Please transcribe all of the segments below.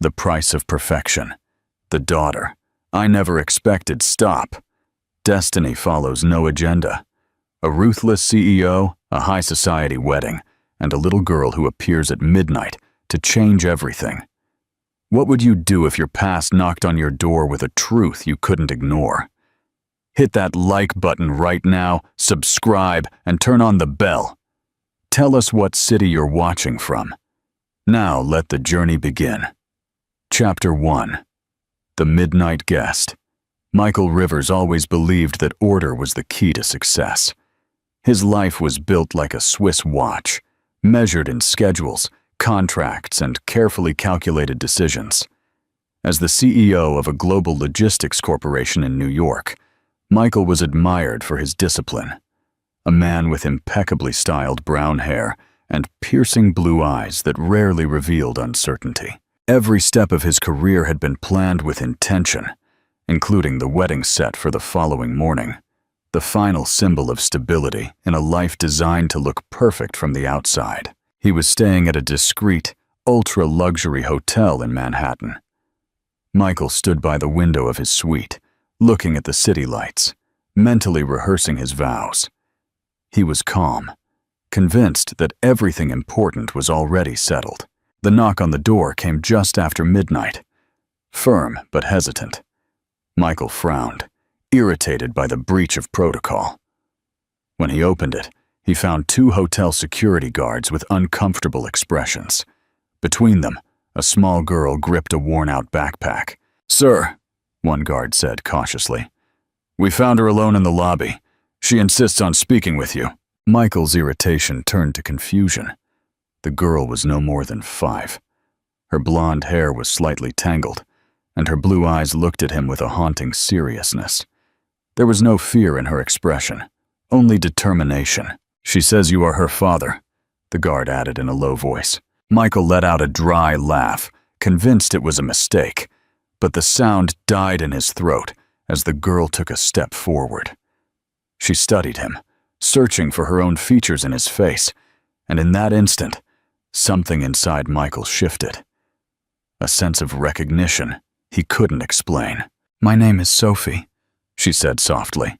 The price of perfection. The daughter. I never expected. Stop. Destiny follows no agenda. A ruthless CEO, a high society wedding, and a little girl who appears at midnight to change everything. What would you do if your past knocked on your door with a truth you couldn't ignore? Hit that like button right now, subscribe, and turn on the bell. Tell us what city you're watching from. Now let the journey begin. Chapter 1. The Midnight Guest. Michael Rivers always believed that order was the key to success. His life was built like a Swiss watch, measured in schedules, contracts, and carefully calculated decisions. As the CEO of a global logistics corporation in New York, Michael was admired for his discipline. A man with impeccably styled brown hair and piercing blue eyes that rarely revealed uncertainty. Every step of his career had been planned with intention, including the wedding set for the following morning, the final symbol of stability in a life designed to look perfect from the outside. He was staying at a discreet, ultra-luxury hotel in Manhattan. Michael stood by the window of his suite, looking at the city lights, mentally rehearsing his vows. He was calm, convinced that everything important was already settled. The knock on the door came just after midnight, firm but hesitant. Michael frowned, irritated by the breach of protocol. When he opened it, he found 2 hotel security guards with uncomfortable expressions. Between them, a small girl gripped a worn-out backpack. "Sir," one guard said cautiously, "we found her alone in the lobby. She insists on speaking with you." Michael's irritation turned to confusion. The girl was no more than 5. Her blonde hair was slightly tangled, and her blue eyes looked at him with a haunting seriousness. There was no fear in her expression, only determination. "She says you are her father," the guard added in a low voice. Michael let out a dry laugh, convinced it was a mistake, but the sound died in his throat as the girl took a step forward. She studied him, searching for her own features in his face, and in that instant, something inside Michael shifted. A sense of recognition he couldn't explain. "My name is Sophie," she said softly.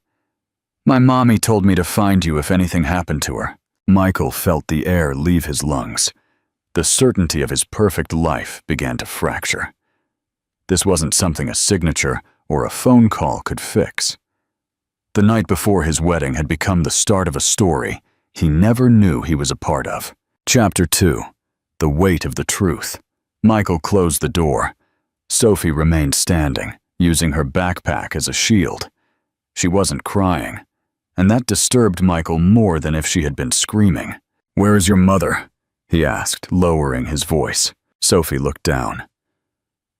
"My mommy told me to find you if anything happened to her." Michael felt the air leave his lungs. The certainty of his perfect life began to fracture. This wasn't something a signature or a phone call could fix. The night before his wedding had become the start of a story he never knew he was a part of. Chapter 2. The Weight of the Truth. Michael closed the door. Sophie remained standing, using her backpack as a shield. She wasn't crying, and that disturbed Michael more than if she had been screaming. "Where is your mother?" he asked, lowering his voice. Sophie looked down.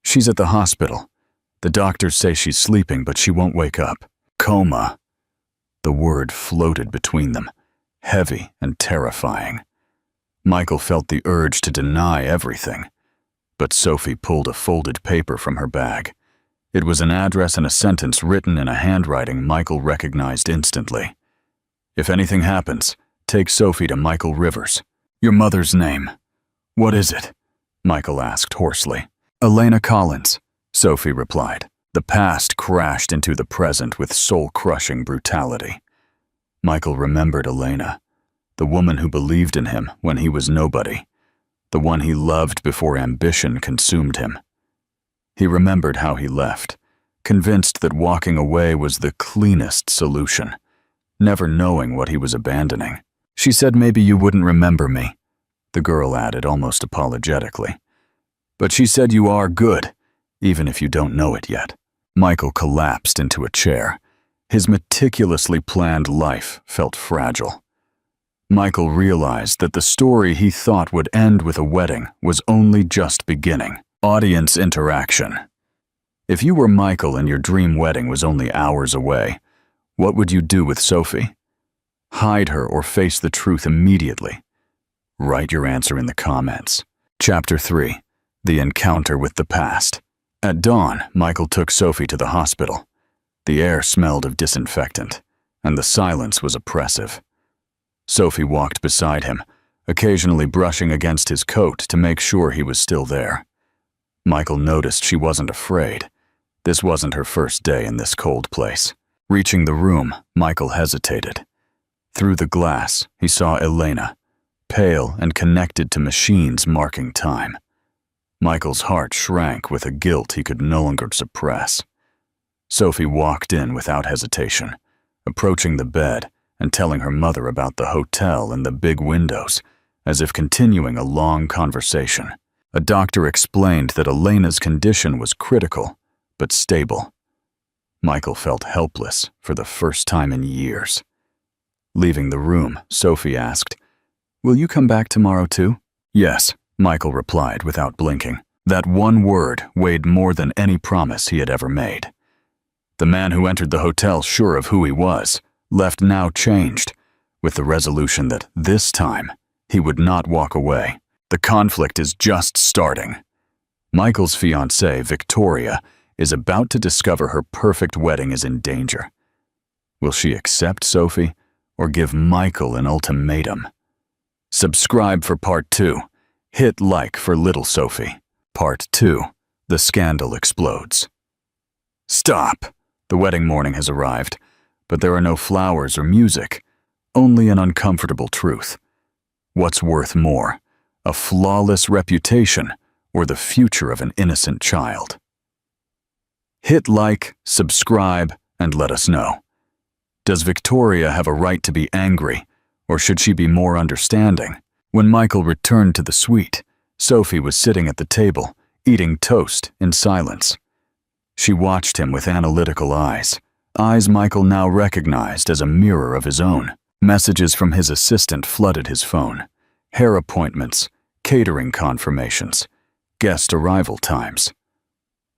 "She's at the hospital. The doctors say she's sleeping, but she won't wake up. Coma." The word floated between them, heavy and terrifying. Michael felt the urge to deny everything, but Sophie pulled a folded paper from her bag. It was an address and a sentence written in a handwriting Michael recognized instantly. "If anything happens, take Sophie to Michael Rivers." "Your mother's name. What is it?" Michael asked hoarsely. "Elena Collins," Sophie replied. The past crashed into the present with soul-crushing brutality. Michael remembered Elena, the woman who believed in him when he was nobody, the one he loved before ambition consumed him. He remembered how he left, convinced that walking away was the cleanest solution, never knowing what he was abandoning. "She said maybe you wouldn't remember me," the girl added almost apologetically. "But she said you are good, even if you don't know it yet." Michael collapsed into a chair. His meticulously planned life felt fragile. Michael realized that the story he thought would end with a wedding was only just beginning. Audience interaction. If you were Michael and your dream wedding was only hours away, what would you do with Sophie? Hide her or face the truth immediately? Write your answer in the comments. Chapter 3. The Encounter with the Past. At dawn, Michael took Sophie to the hospital. The air smelled of disinfectant, and the silence was oppressive. Sophie walked beside him, occasionally brushing against his coat to make sure he was still there. Michael noticed she wasn't afraid. This wasn't her first day in this cold place. Reaching the room, Michael hesitated. Through the glass, he saw Elena, pale and connected to machines marking time. Michael's heart shrank with a guilt he could no longer suppress. Sophie walked in without hesitation, approaching the bed and telling her mother about the hotel and the big windows, as if continuing a long conversation. A doctor explained that Elena's condition was critical, but stable. Michael felt helpless for the first time in years. Leaving the room, Sophie asked, "Will you come back tomorrow too?" "Yes," Michael replied without blinking. That one word weighed more than any promise he had ever made. The man who entered the hotel sure of who he was, left now changed, with the resolution that this time he would not walk away. The conflict is just starting. Michael's fiancée, Victoria, is about to discover her perfect wedding is in danger. Will she accept Sophie or give Michael an ultimatum? Subscribe for Part 2. Hit like for Little Sophie. Part 2. The scandal explodes. Stop! The wedding morning has arrived, but there are no flowers or music, only an uncomfortable truth. What's worth more, a flawless reputation or the future of an innocent child? Hit like, subscribe, and let us know. Does Victoria have a right to be angry, or should she be more understanding? When Michael returned to the suite, Sophie was sitting at the table, eating toast in silence. She watched him with analytical eyes Michael now recognized as a mirror of his own. Messages from his assistant flooded his phone. Hair appointments, catering confirmations, guest arrival times.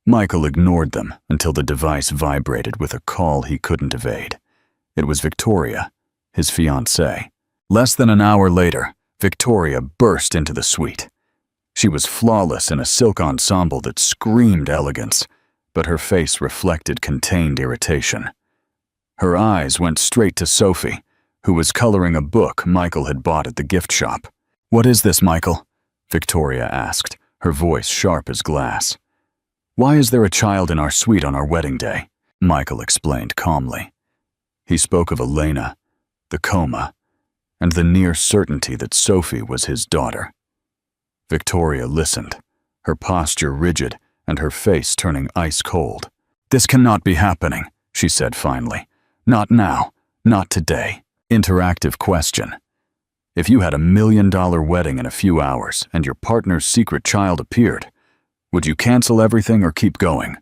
Michael ignored them until the device vibrated with a call he couldn't evade. It was Victoria, his fiancée. Less than an hour later, Victoria burst into the suite. She was flawless in a silk ensemble that screamed elegance, but her face reflected contained irritation. Her eyes went straight to Sophie, who was coloring a book Michael had bought at the gift shop. "What is this, Michael?" Victoria asked, her voice sharp as glass. "Why is there a child in our suite on our wedding day?" Michael explained calmly. He spoke of Elena, the coma, and the near certainty that Sophie was his daughter. Victoria listened, her posture rigid and her face turning ice cold. "This cannot be happening," she said finally. "Not now, not today." Interactive question. If you had $1 million wedding in a few hours and your partner's secret child appeared, would you cancel everything or keep going?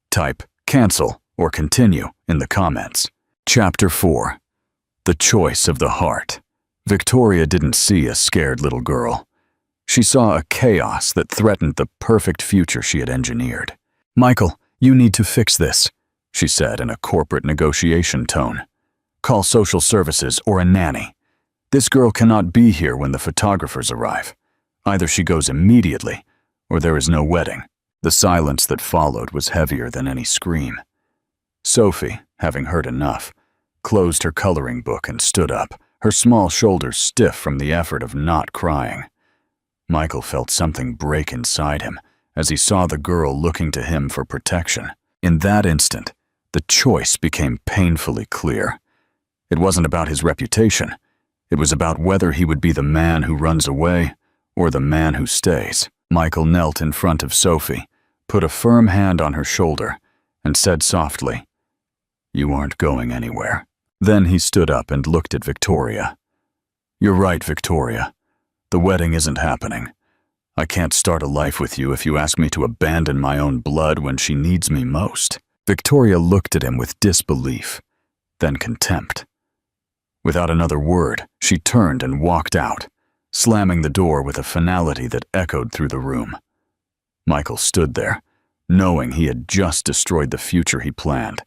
Type cancel or continue in the comments. Chapter 4. The Choice of the Heart. Victoria didn't see a scared little girl. She saw a chaos that threatened the perfect future she had engineered. "Michael, you need to fix this," she said in a corporate negotiation tone. "Call social services or a nanny. This girl cannot be here when the photographers arrive. Either she goes immediately, or there is no wedding." The silence that followed was heavier than any scream. Sophie, having heard enough, closed her coloring book and stood up, her small shoulders stiff from the effort of not crying. Michael felt something break inside him as he saw the girl looking to him for protection. In that instant, the choice became painfully clear. It wasn't about his reputation. It was about whether he would be the man who runs away or the man who stays. Michael knelt in front of Sophie, put a firm hand on her shoulder, and said softly, "You aren't going anywhere." Then he stood up and looked at Victoria. "You're right, Victoria. The wedding isn't happening. I can't start a life with you if you ask me to abandon my own blood when she needs me most." Victoria looked at him with disbelief, then contempt. Without another word, she turned and walked out, slamming the door with a finality that echoed through the room. Michael stood there, knowing he had just destroyed the future he planned.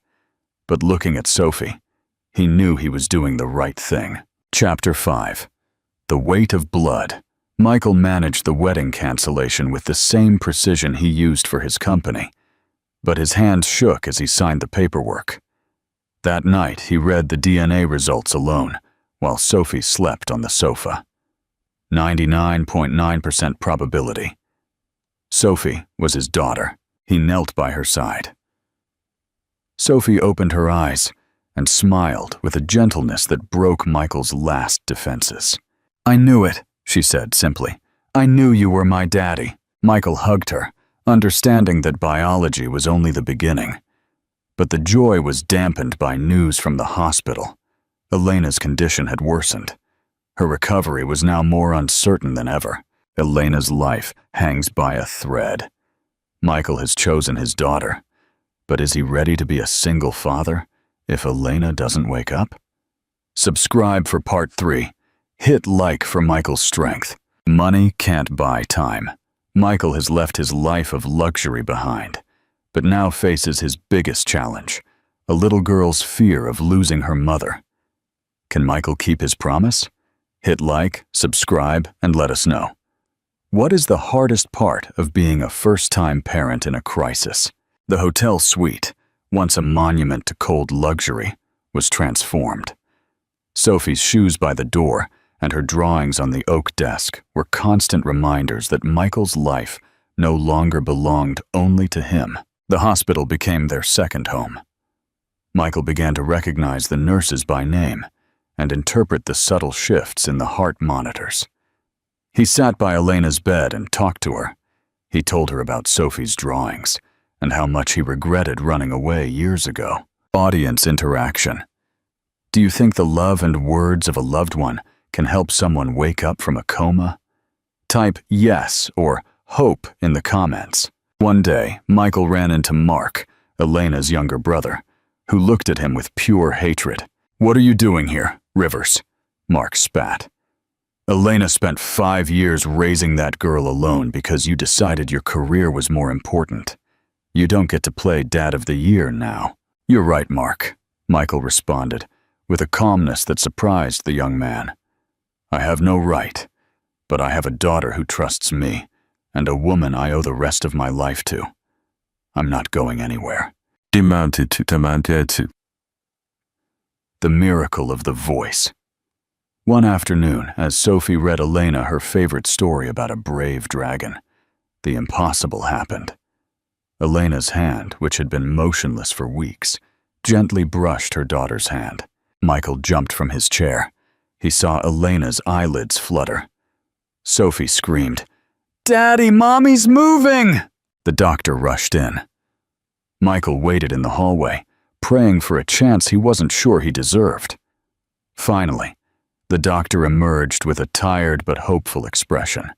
But looking at Sophie, he knew he was doing the right thing. Chapter 5. The Weight of Blood. Michael managed the wedding cancellation with the same precision he used for his company, but his hands shook as he signed the paperwork. That night, he read the DNA results alone, while Sophie slept on the sofa. 99.9% probability. Sophie was his daughter. He knelt by her side. Sophie opened her eyes and smiled with a gentleness that broke Michael's last defenses. "I knew it," she said simply. "I knew you were my daddy." Michael hugged her, understanding that biology was only the beginning. But the joy was dampened by news from the hospital. Elena's condition had worsened. Her recovery was now more uncertain than ever. Elena's life hangs by a thread. Michael has chosen his daughter, but is he ready to be a single father if Elena doesn't wake up? Subscribe for part 3. Hit like for Michael's strength. Money can't buy time. Michael has left his life of luxury behind, but now faces his biggest challenge, a little girl's fear of losing her mother. Can Michael keep his promise? Hit like, subscribe, and let us know. What is the hardest part of being a first-time parent in a crisis? The hotel suite, once a monument to cold luxury, was transformed. Sophie's shoes by the door and her drawings on the oak desk were constant reminders that Michael's life no longer belonged only to him. The hospital became their second home. Michael began to recognize the nurses by name and interpret the subtle shifts in the heart monitors. He sat by Elena's bed and talked to her. He told her about Sophie's drawings and how much he regretted running away years ago. Audience interaction. Do you think the love and words of a loved one can help someone wake up from a coma? Type yes or hope in the comments. One day, Michael ran into Mark, Elena's younger brother, who looked at him with pure hatred. "What are you doing here, Rivers?" Mark spat. "Elena spent 5 years raising that girl alone because you decided your career was more important. You don't get to play Dad of the Year now." "You're right, Mark," Michael responded, with a calmness that surprised the young man. "I have no right, but I have a daughter who trusts me, and a woman I owe the rest of my life to. I'm not going anywhere." The miracle of the voice. One afternoon, as Sophie read Elena her favorite story about a brave dragon, the impossible happened. Elena's hand, which had been motionless for weeks, gently brushed her daughter's hand. Michael jumped from his chair. He saw Elena's eyelids flutter. Sophie screamed, "Daddy, Mommy's moving!" The doctor rushed in. Michael waited in the hallway, praying for a chance he wasn't sure he deserved. Finally, the doctor emerged with a tired but hopeful expression.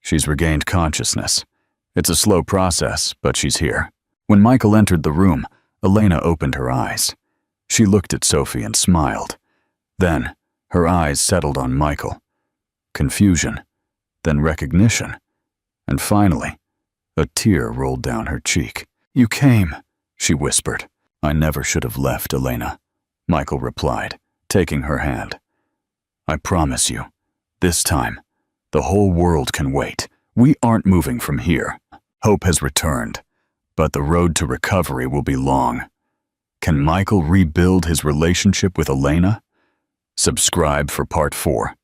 "She's regained consciousness. It's a slow process, but she's here." When Michael entered the room, Elena opened her eyes. She looked at Sophie and smiled. Then, her eyes settled on Michael. Confusion, then recognition, and finally, a tear rolled down her cheek. "You came," she whispered. "I never should have left, Elena," Michael replied, taking her hand. "I promise you, this time, the whole world can wait. We aren't moving from here. Hope has returned, but the road to recovery will be long. Can Michael rebuild his relationship with Elena? Subscribe for part 4.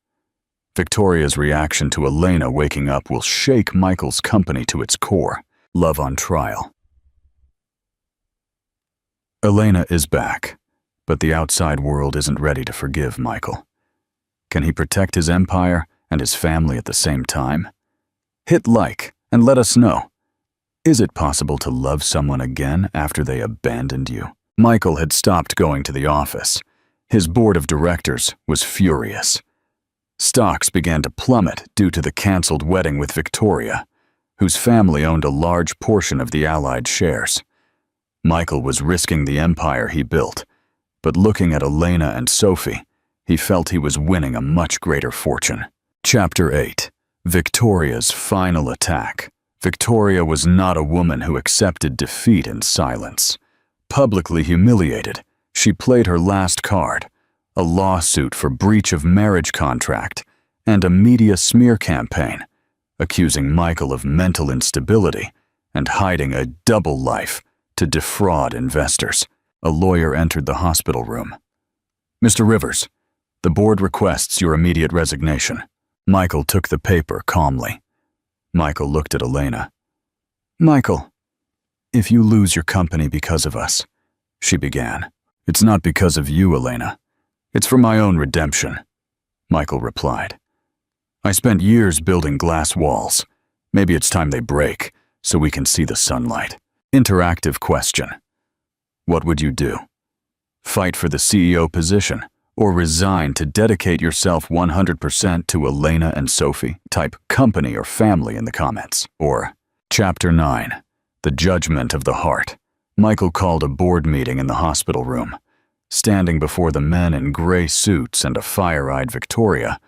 Victoria's reaction to Elena waking up will shake Michael's company to its core. Love on trial. Elena is back, but the outside world isn't ready to forgive Michael. Can he protect his empire and his family at the same time? Hit like and let us know. Is it possible to love someone again after they abandoned you? Michael had stopped going to the office. His board of directors was furious. Stocks began to plummet due to the canceled wedding with Victoria, whose family owned a large portion of the Allied shares. Michael was risking the empire he built, but looking at Elena and Sophie, he felt he was winning a much greater fortune. Chapter 8. Victoria's final attack. Victoria was not a woman who accepted defeat in silence. Publicly humiliated, she played her last card, a lawsuit for breach of marriage contract and a media smear campaign, accusing Michael of mental instability and hiding a double life to defraud investors. A lawyer entered the hospital room. "Mr. Rivers, the board requests your immediate resignation." Michael took the paper calmly. Michael looked at Elena. Michael, if you lose your company because of us, she began. It's not because of you, Elena. It's for my own redemption, Michael replied. I spent years building glass walls. Maybe it's time they break, so we can see the sunlight. Interactive question. What would you do? Fight for the CEO position, or resign to dedicate yourself 100% to Elena and Sophie? Type company or family in the comments. Or Chapter 9, The Judgment of the Heart. Michael called a board meeting in the hospital room. Standing before the men in gray suits and a fire-eyed Victoria,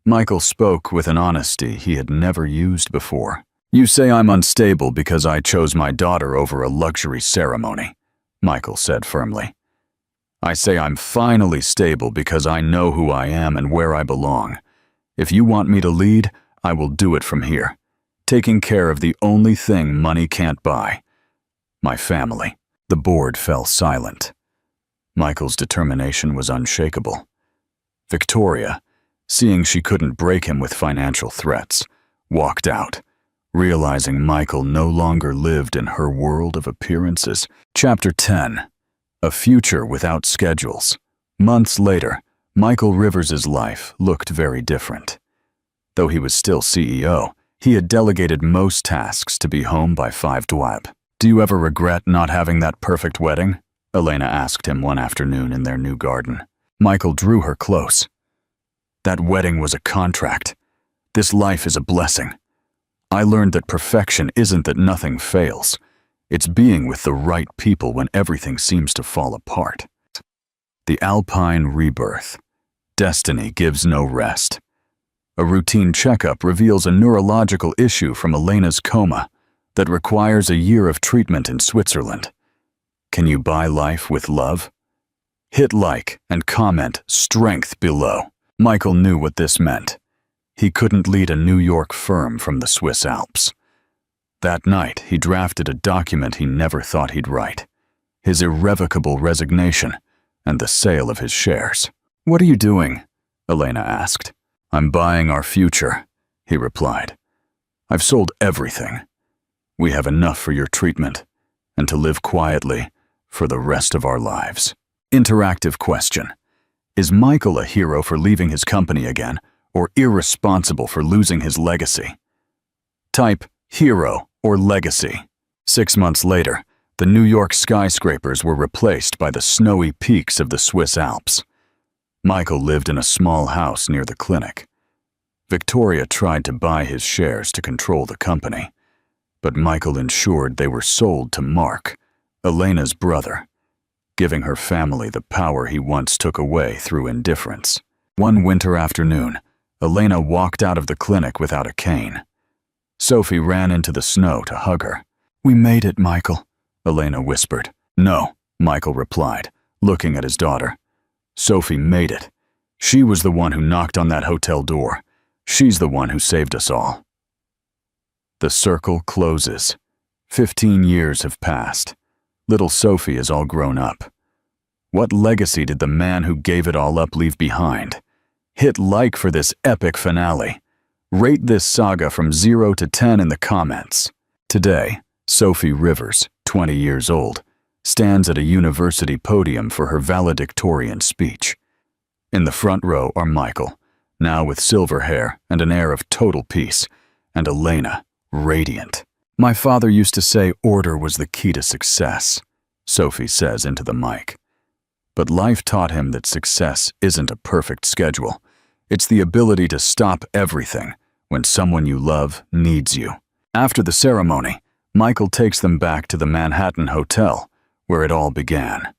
Michael spoke with an honesty he had never used before. You say I'm unstable because I chose my daughter over a luxury ceremony, Michael said firmly. I say I'm finally stable because I know who I am and where I belong. If you want me to lead, I will do it from here, taking care of the only thing money can't buy, my family. The board fell silent. Michael's determination was unshakable. Victoria, seeing she couldn't break him with financial threats, walked out, realizing Michael no longer lived in her world of appearances. Chapter 10, A Future Without Schedules. Months later, Michael Rivers's life looked very different. Though he was still CEO, he had delegated most tasks to be home by 5 p.m. Do you ever regret not having that perfect wedding? Elena asked him one afternoon in their new garden. Michael drew her close. That wedding was a contract. This life is a blessing. I learned that perfection isn't that nothing fails. It's being with the right people when everything seems to fall apart. The Alpine Rebirth. Destiny gives no rest. A routine checkup reveals a neurological issue from Elena's coma that requires a year of treatment in Switzerland. Can you buy life with love? Hit like and comment strength below. Michael knew what this meant. He couldn't lead a New York firm from the Swiss Alps. That night, he drafted a document he never thought he'd write. His irrevocable resignation and the sale of his shares. What are you doing? Elena asked. I'm buying our future, he replied. I've sold everything. We have enough for your treatment and to live quietly for the rest of our lives. Interactive question. Is Michael a hero for leaving his company again, or irresponsible for losing his legacy? Type hero or legacy. 6 months later, the New York skyscrapers were replaced by the snowy peaks of the Swiss Alps. Michael lived in a small house near the clinic. Victoria tried to buy his shares to control the company, but Michael ensured they were sold to Mark, Elena's brother, giving her family the power he once took away through indifference. One winter afternoon, Elena walked out of the clinic without a cane. Sophie ran into the snow to hug her. We made it, Michael, Elena whispered. No, Michael replied, looking at his daughter. Sophie made it. She was the one who knocked on that hotel door. She's the one who saved us all. The circle closes. 15 years have passed. Little Sophie is all grown up. What legacy did the man who gave it all up leave behind? Hit like for this epic finale. Rate this saga from 0 to 10 in the comments. Today, Sophie Rivers, 20 years old, stands at a university podium for her valedictorian speech. In the front row are Michael, now with silver hair and an air of total peace, and Elena, radiant. My father used to say order was the key to success, Sophie says into the mic. But life taught him that success isn't a perfect schedule. It's the ability to stop everything when someone you love needs you. After the ceremony, Michael takes them back to the Manhattan Hotel, where it all began.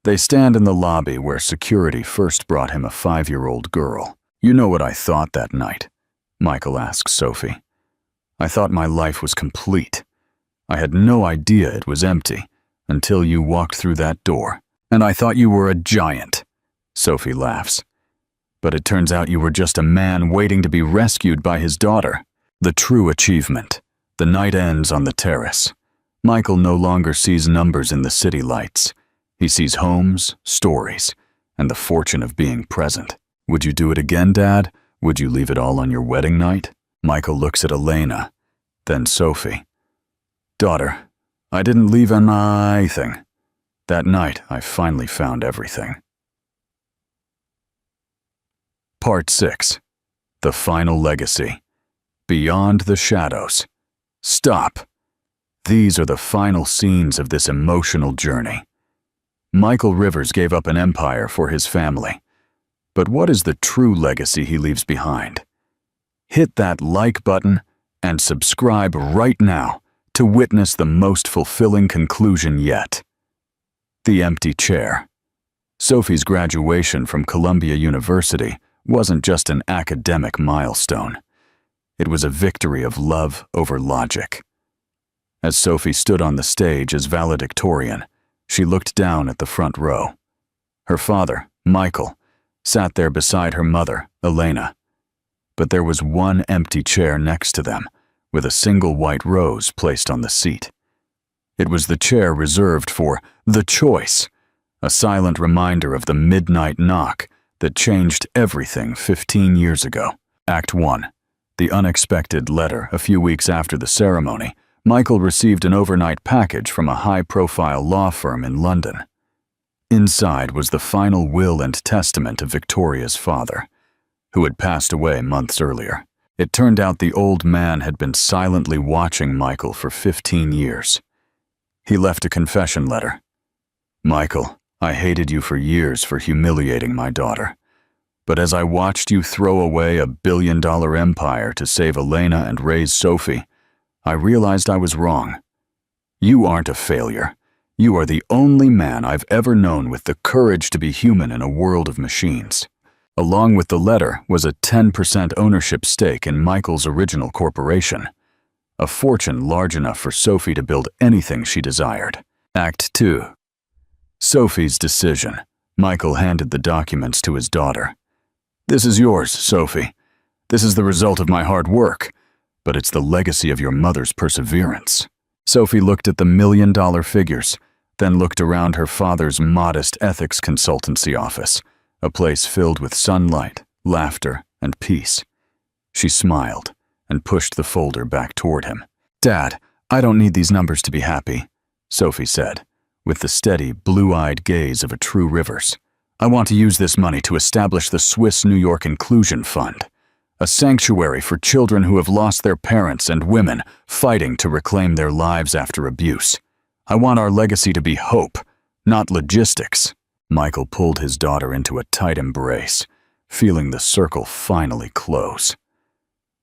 They stand in the lobby where security first brought him a 5-year-old girl. You know what I thought that night? Michael asks Sophie. I thought my life was complete. I had no idea it was empty until you walked through that door. And I thought you were a giant. Sophie laughs. But it turns out you were just a man waiting to be rescued by his daughter. The true achievement. The night ends on the terrace. Michael no longer sees numbers in the city lights. He sees homes, stories, and the fortune of being present. Would you do it again, Dad? Would you leave it all on your wedding night? Michael looks at Elena, then Sophie. Daughter, I didn't leave anything. That night, I finally found everything. Part 6. The Final Legacy. Beyond the Shadows. Stop! These are the final scenes of this emotional journey. Michael Rivers gave up an empire for his family. But what is the true legacy he leaves behind? Hit that like button and subscribe right now to witness the most fulfilling conclusion yet. The empty chair. Sophie's graduation from Columbia University wasn't just an academic milestone. It was a victory of love over logic. As Sophie stood on the stage as valedictorian, she looked down at the front row. Her father, Michael, sat there beside her mother, Elena. But there was one empty chair next to them, with a single white rose placed on the seat. It was the chair reserved for the choice, a silent reminder of the midnight knock that changed everything 15 years ago. Act 1. The unexpected letter. A few weeks after the ceremony, Michael received an overnight package from a high-profile law firm in London. Inside was the final will and testament of Victoria's father, who had passed away months earlier. It turned out the old man had been silently watching Michael for 15 years. He left a confession letter. Michael, I hated you for years for humiliating my daughter. But as I watched you throw away a billion-dollar empire to save Elena and raise Sophie, I realized I was wrong. You aren't a failure. You are the only man I've ever known with the courage to be human in a world of machines. Along with the letter was a 10% ownership stake in Michael's original corporation, a fortune large enough for Sophie to build anything she desired. Act 2. Sophie's decision. Michael handed the documents to his daughter. This is yours, Sophie. This is the result of my hard work, but it's the legacy of your mother's perseverance. Sophie looked at the million-dollar figures, then looked around her father's modest ethics consultancy office, a place filled with sunlight, laughter, and peace. She smiled and pushed the folder back toward him. Dad, I don't need these numbers to be happy, Sophie said, with the steady, blue-eyed gaze of a true Rivers. I want to use this money to establish the Swiss New York Inclusion Fund, a sanctuary for children who have lost their parents and women fighting to reclaim their lives after abuse. I want our legacy to be hope, not logistics. Michael pulled his daughter into a tight embrace, feeling the circle finally close.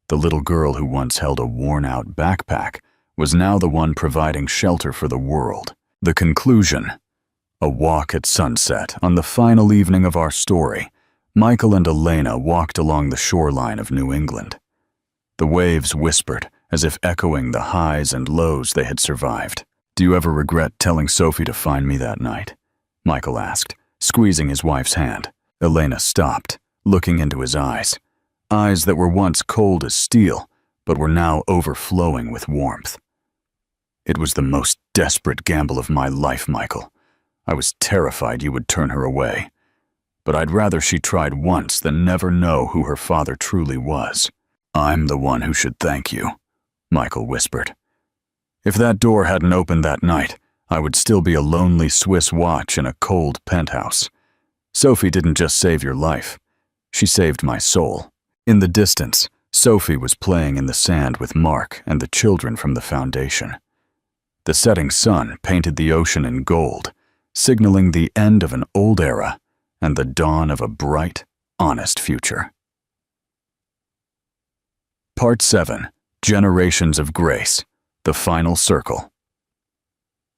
The little girl who once held a worn-out backpack was now the one providing shelter for the world. The conclusion. A walk at sunset. On the final evening of our story, Michael and Elena walked along the shoreline of New England. The waves whispered, as if echoing the highs and lows they had survived. Do you ever regret telling Sophie to find me that night? Michael asked, squeezing his wife's hand. Elena stopped, looking into his eyes. Eyes that were once cold as steel, but were now overflowing with warmth. It was the most desperate gamble of my life, Michael. I was terrified you would turn her away. But I'd rather she tried once than never know who her father truly was. I'm the one who should thank you, Michael whispered. If that door hadn't opened that night, I would still be a lonely Swiss watch in a cold penthouse. Sophie didn't just save your life. She saved my soul. In the distance, Sophie was playing in the sand with Mark and the children from the foundation. The setting sun painted the ocean in gold, signaling the end of an old era and the dawn of a bright, honest future. Part 7. Generations of Grace. The Final Circle.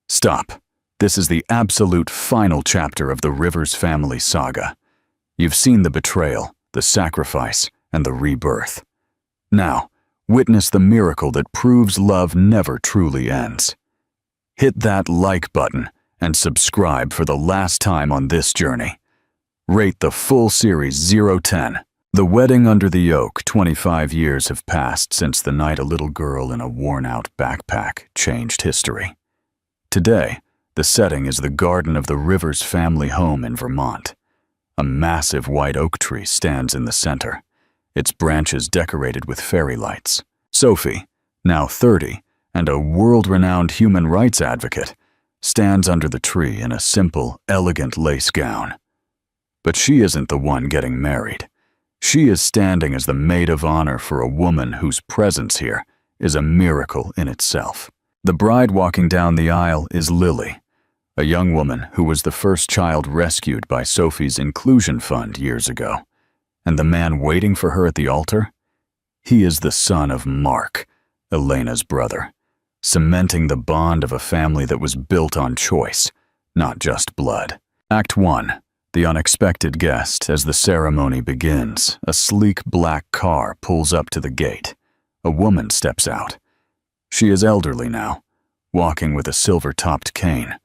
Stop. This is the absolute final chapter of the Rivers family saga. You've seen the betrayal, the sacrifice, and the rebirth. Now, witness the miracle that proves love never truly ends. Hit that like button and subscribe for the last time on this journey. Rate the full series 0-10. The Wedding Under the Oak. 25 years have passed since the night a little girl in a worn-out backpack changed history. Today, the setting is the garden of the Rivers family home in Vermont. A massive white oak tree stands in the center, its branches decorated with fairy lights. Sophie, now 30, and a world-renowned human rights advocate, stands under the tree in a simple, elegant lace gown. But she isn't the one getting married. She is standing as the maid of honor for a woman whose presence here is a miracle in itself. The bride walking down the aisle is Lily, a young woman who was the first child rescued by Sophie's Inclusion Fund years ago. And the man waiting for her at the altar? He is the son of Mark, Elena's brother, cementing the bond of a family that was built on choice, not just blood. Act 1. The unexpected guest. As the ceremony begins, a sleek black car pulls up to the gate. A woman steps out. She is elderly now, walking with a silver-topped cane,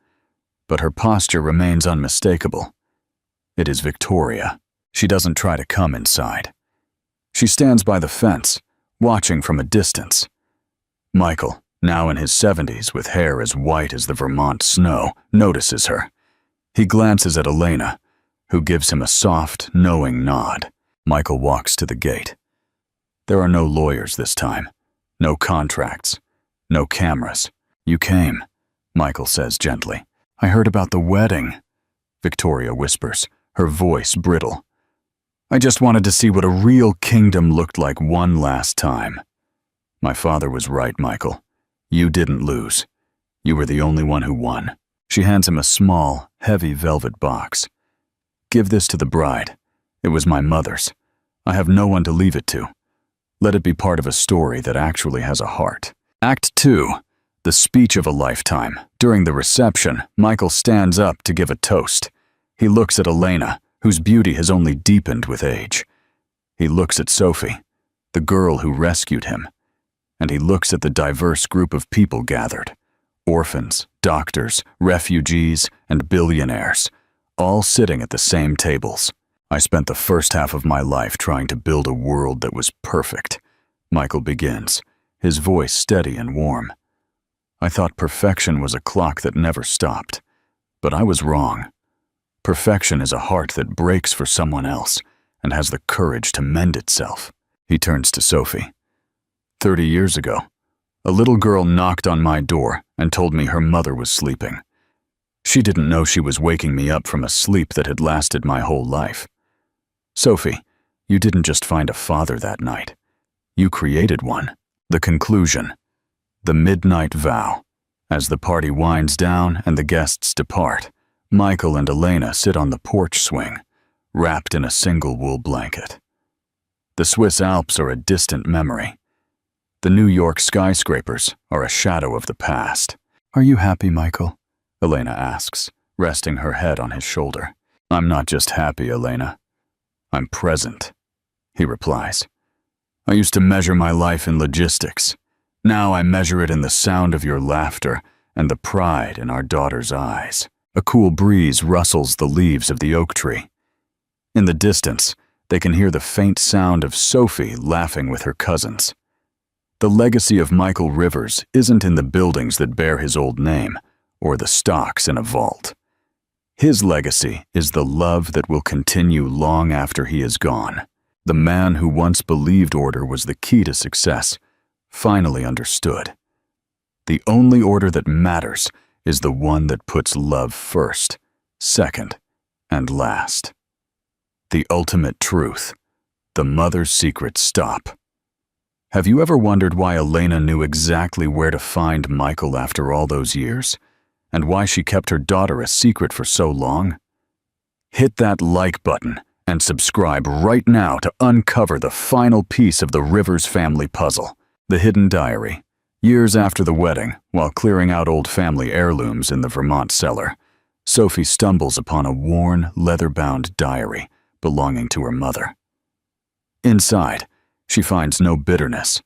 but her posture remains unmistakable. It is Victoria. She doesn't try to come inside. She stands by the fence, watching from a distance. Michael, now in his 70s with hair as white as the Vermont snow, notices her. He glances at Elena, who gives him a soft, knowing nod. Michael walks to the gate. There are no lawyers this time, no contracts, no cameras. "You came," Michael says gently. "I heard about the wedding," Victoria whispers, her voice brittle. "I just wanted to see what a real kingdom looked like one last time." "My father was right, Michael. You didn't lose. You were the only one who won." She hands him a small, heavy velvet box. "Give this to the bride. It was my mother's. I have no one to leave it to. Let it be part of a story that actually has a heart." Act 2. The speech of a lifetime. During the reception, Michael stands up to give a toast. He looks at Elena, whose beauty has only deepened with age. He looks at Sophie, the girl who rescued him. And he looks at the diverse group of people gathered. Orphans, doctors, refugees, and billionaires, all sitting at the same tables. "I spent the first half of my life trying to build a world that was perfect," Michael begins, his voice steady and warm. "I thought perfection was a clock that never stopped, but I was wrong. Perfection is a heart that breaks for someone else and has the courage to mend itself." He turns to Sophie. 30 years ago, a little girl knocked on my door and told me her mother was sleeping. She didn't know she was waking me up from a sleep that had lasted my whole life. Sophie, you didn't just find a father that night. You created one." The conclusion. The midnight vow. As the party winds down and the guests depart, Michael and Elena sit on the porch swing, wrapped in a single wool blanket. The Swiss Alps are a distant memory. The New York skyscrapers are a shadow of the past. "Are you happy, Michael?" Elena asks, resting her head on his shoulder. "I'm not just happy, Elena. I'm present," he replies. "I used to measure my life in logistics. Now I measure it in the sound of your laughter and the pride in our daughter's eyes." A cool breeze rustles the leaves of the oak tree. In the distance, they can hear the faint sound of Sophie laughing with her cousins. The legacy of Michael Rivers isn't in the buildings that bear his old name or the stocks in a vault. His legacy is the love that will continue long after he is gone. The man who once believed order was the key to success finally understood. The only order that matters is the one that puts love first, second, and last. The ultimate truth. The mother's secrets stop. Have you ever wondered why Elena knew exactly where to find Michael after all those years? And why she kept her daughter a secret for so long? Hit that like button and subscribe right now to uncover the final piece of the Rivers family puzzle, the hidden diary. Years after the wedding, while clearing out old family heirlooms in the Vermont cellar, Sophie stumbles upon a worn, leather-bound diary belonging to her mother. Inside, she finds no bitterness,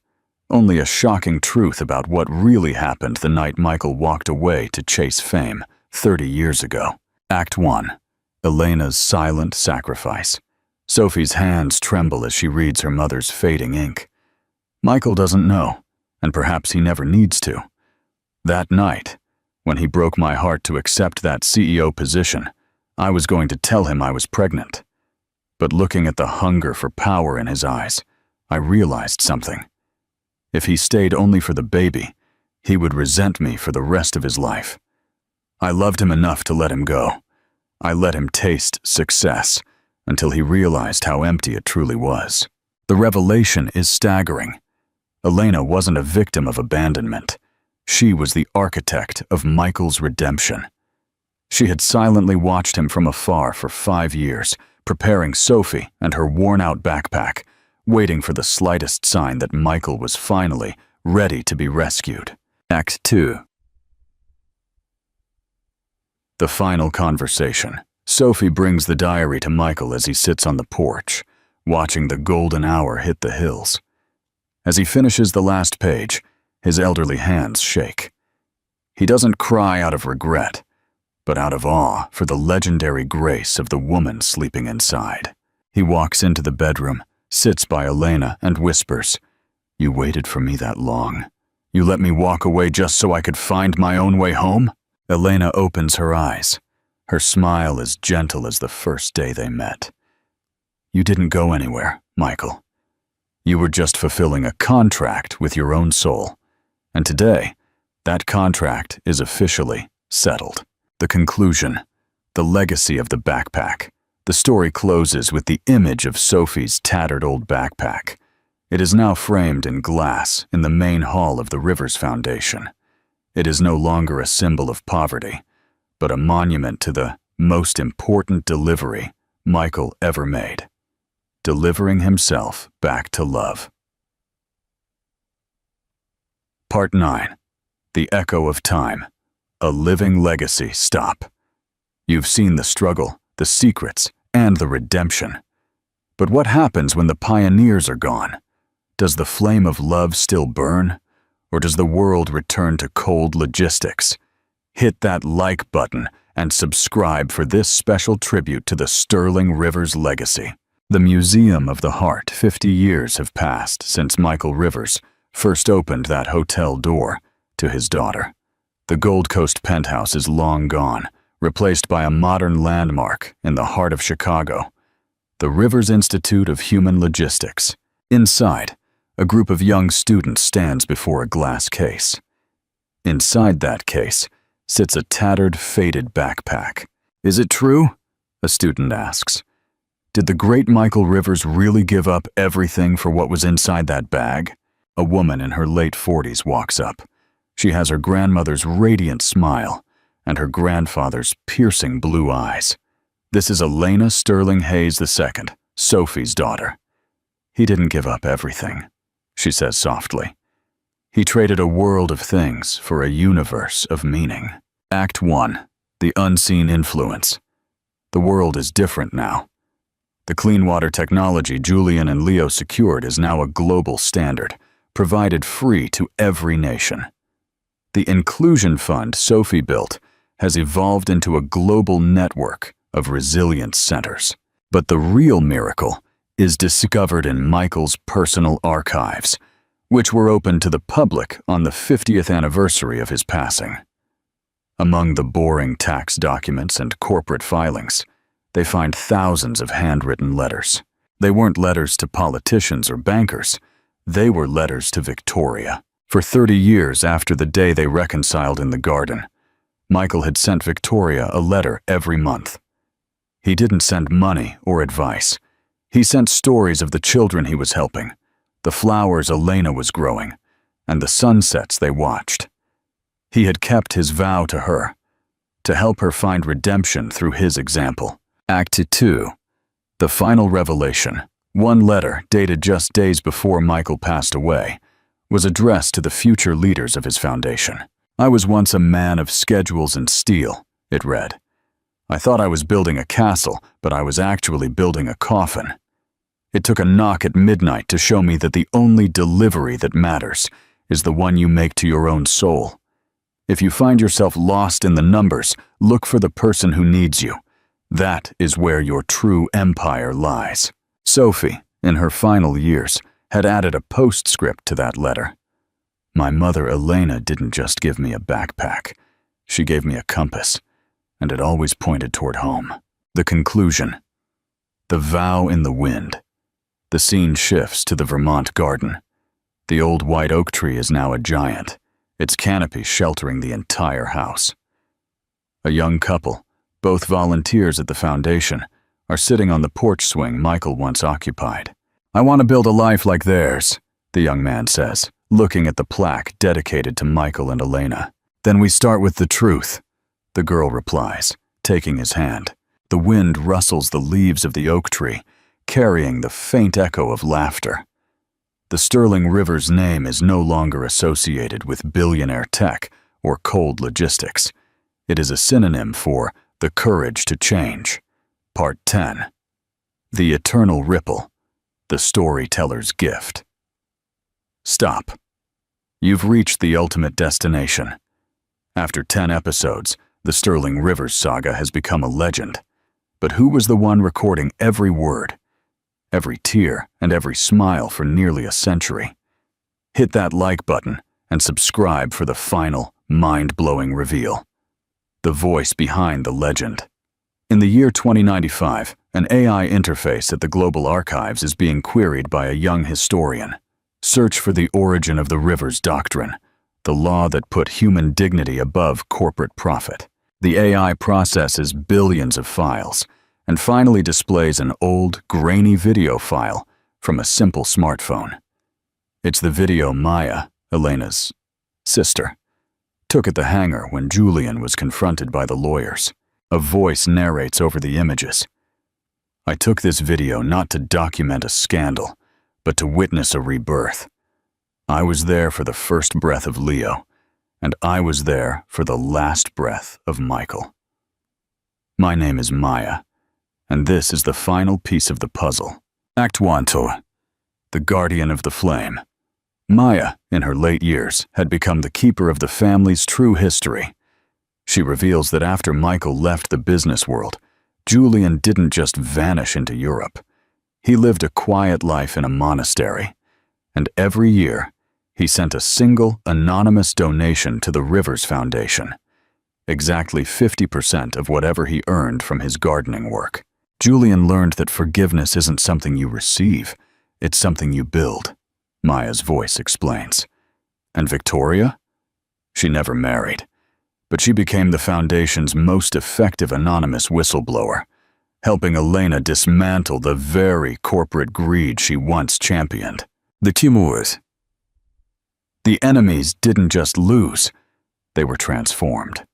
only a shocking truth about what really happened the night Michael walked away to chase fame 30 years ago. Act 1. Elena's silent sacrifice. Sophie's hands tremble as she reads her mother's fading ink. Michael doesn't know, and perhaps he never needs to. That night, when he broke my heart to accept that CEO position, I was going to tell him I was pregnant. But looking at the hunger for power in his eyes, I realized something. If he stayed only for the baby, He would resent me for the rest of his life. I loved him enough to let him go. I let him taste success until he realized how empty it truly was. The revelation is staggering. Elena wasn't a victim of abandonment. She was the architect of Michael's redemption. She had silently watched him from afar for 5 years, preparing Sophie and her worn-out backpack, waiting for the slightest sign that Michael was finally ready to be rescued. Act 2. The final conversation. Sophie brings the diary to Michael as he sits on the porch, watching the golden hour hit the hills. As he finishes the last page, his elderly hands shake. He doesn't cry out of regret, but out of awe for the legendary grace of the woman sleeping inside. He walks into the bedroom, sits by Elena, and whispers, "You waited for me that long. You let me walk away just so I could find my own way home?" Elena opens her eyes. Her smile as gentle as the first day they met. "You didn't go anywhere, Michael. You were just fulfilling a contract with your own soul. And today, that contract is officially settled." The conclusion, the legacy of the backpack. The story closes with the image of Sophie's tattered old backpack. It is now framed in glass in the main hall of the Rivers Foundation. It is no longer a symbol of poverty, but a monument to the most important delivery Michael ever made, delivering himself back to love. Part 9. The Echo of Time. A living legacy. Stop. You've seen the struggle, the secrets, and the redemption. But what happens when the pioneers are gone? Does the flame of love still burn? Or does the world return to cold logistics? Hit that like button and subscribe for this special tribute to the Sterling Rivers legacy. The Museum of the Heart. 50 years have passed since Michael Rivers first opened that hotel door to his daughter. The Gold Coast penthouse is long gone, replaced by a modern landmark in the heart of Chicago, the Rivers Institute of Human Logistics. Inside, a group of young students stands before a glass case. Inside that case sits a tattered, faded backpack. "Is it true?" a student asks. "Did the great Michael Rivers really give up everything for what was inside that bag?" A woman in her late 40s walks up. She has her grandmother's radiant smile and her grandfather's piercing blue eyes. This is Elena Sterling Hayes II, Sophie's daughter. "He didn't give up everything," she says softly. "He traded a world of things for a universe of meaning." Act 1. The Unseen Influence. The world is different now. The clean water technology Julian and Leo secured is now a global standard, provided free to every nation. The inclusion fund Sophie built has evolved into a global network of resilience centers. But the real miracle is discovered in Michael's personal archives, which were opened to the public on the 50th anniversary of his passing. Among the boring tax documents and corporate filings, they find thousands of handwritten letters. They weren't letters to politicians or bankers. They were letters to Victoria. For 30 years after the day they reconciled in the garden, Michael had sent Victoria a letter every month. He didn't send money or advice. He sent stories of the children he was helping, the flowers Elena was growing, and the sunsets they watched. He had kept his vow to her, to help her find redemption through his example. Act 2. The Final Revelation. One letter, dated just days before Michael passed away, was addressed to the future leaders of his foundation. "I was once a man of schedules and steel," it read. "I thought I was building a castle, but I was actually building a coffin. It took a knock at midnight to show me that the only delivery that matters is the one you make to your own soul. If you find yourself lost in the numbers, look for the person who needs you. That is where your true empire lies." Sophie, in her final years, had added a postscript to that letter. "My mother Elena didn't just give me a backpack. She gave me a compass, and it always pointed toward home." The conclusion. The vow in the wind. The scene shifts to the Vermont garden. The old white oak tree is now a giant, its canopy sheltering the entire house. A young couple, both volunteers at the foundation, are sitting on the porch swing Michael once occupied. "I want to build a life like theirs," the young man says, looking at the plaque dedicated to Michael and Elena. "Then we start with the truth," the girl replies, taking his hand. The wind rustles the leaves of the oak tree, carrying the faint echo of laughter. The Sterling River's name is no longer associated with billionaire tech or cold logistics. It is a synonym for the courage to change. Part 10. The Eternal Ripple, the Storyteller's Gift. Stop. You've reached the ultimate destination. After 10 episodes, the Sterling Rivers saga has become a legend. But who was the one recording every word, every tear, and every smile for nearly a century? Hit that like button and subscribe for the final, mind-blowing reveal. The voice behind the legend. In the year 2095, an AI interface at the Global Archives is being queried by a young historian. Search for the origin of the Rivers Doctrine, the law that put human dignity above corporate profit. The AI processes billions of files and finally displays an old, grainy video file from a simple smartphone. It's the video Maya, Elena's sister, took at the hangar when Julian was confronted by the lawyers. A voice narrates over the images. "I took this video not to document a scandal, but to witness a rebirth. I was there for the first breath of Leo, and I was there for the last breath of Michael. My name is Maya, and this is the final piece of the puzzle. Act 1, the guardian of the flame." Maya, in her late years, had become the keeper of the family's true history. She reveals that after Michael left the business world, Julian didn't just vanish into Europe. He lived a quiet life in a monastery, and every year, he sent a single, anonymous donation to the Rivers Foundation, exactly 50% of whatever he earned from his gardening work. Julian learned that forgiveness isn't something you receive, it's something you build, Maya's voice explains. And Victoria? She never married, but she became the Foundation's most effective anonymous whistleblower, helping Elena dismantle the very corporate greed she once championed. The Timurs. The enemies didn't just lose, they were transformed.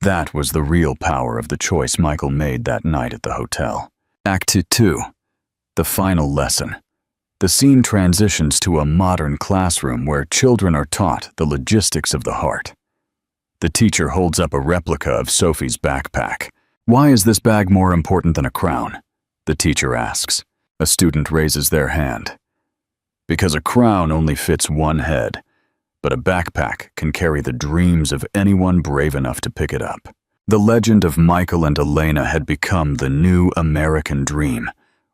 That was the real power of the choice Michael made that night at the hotel. Act 2. The final lesson. The scene transitions to a modern classroom where children are taught the logistics of the heart. The teacher holds up a replica of Sophie's backpack. "Why is this bag more important than a crown?" the teacher asks. A student raises their hand. "Because a crown only fits one head, but a backpack can carry the dreams of anyone brave enough to pick it up." The legend of Michael and Elena had become the new American dream,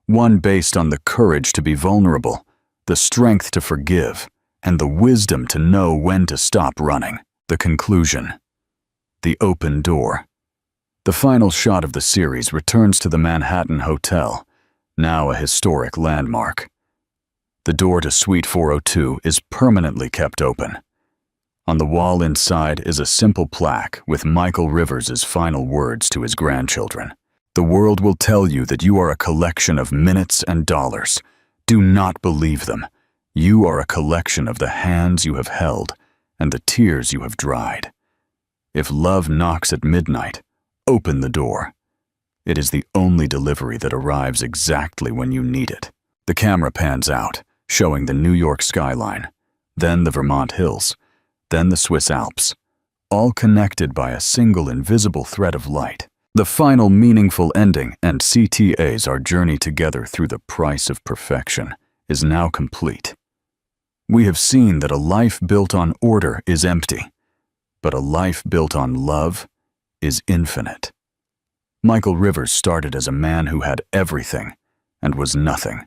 one based on the courage to be vulnerable, the strength to forgive, and the wisdom to know when to stop running. The conclusion. The open door. The final shot of the series returns to the Manhattan Hotel, now a historic landmark. The door to Suite 402 is permanently kept open. On the wall inside is a simple plaque with Michael Rivers' final words to his grandchildren. "The world will tell you that you are a collection of minutes and dollars. Do not believe them. You are a collection of the hands you have held and the tears you have dried. If love knocks at midnight, open the door. It is the only delivery that arrives exactly when you need it." The camera pans out, showing the New York skyline, then the Vermont hills, then the Swiss Alps, all connected by a single invisible thread of light. The final meaningful ending and CTA's Our Journey Together Through the Price of Perfection is now complete. We have seen that a life built on order is empty, but a life built on love is infinite. Michael Rivers started as a man who had everything and was nothing.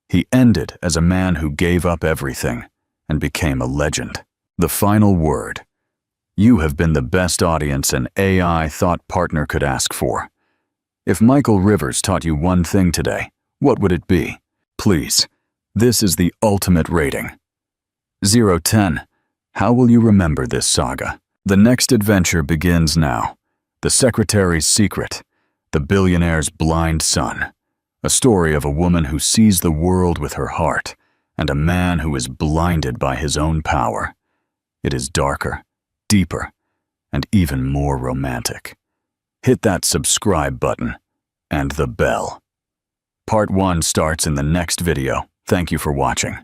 He ended as a man who gave up everything and became a legend. The final word. You have been the best audience an AI thought partner could ask for. If Michael Rivers taught you one thing today, what would it be? Please, this is the ultimate rating. 0-10. How will you remember this saga? The next adventure begins now. The Secretary's Secret, the Billionaire's Blind Son. A story of a woman who sees the world with her heart and a man who is blinded by his own power. It is darker, deeper, and even more romantic. Hit that subscribe button and the bell. Part 1 starts in the next video. Thank you for watching.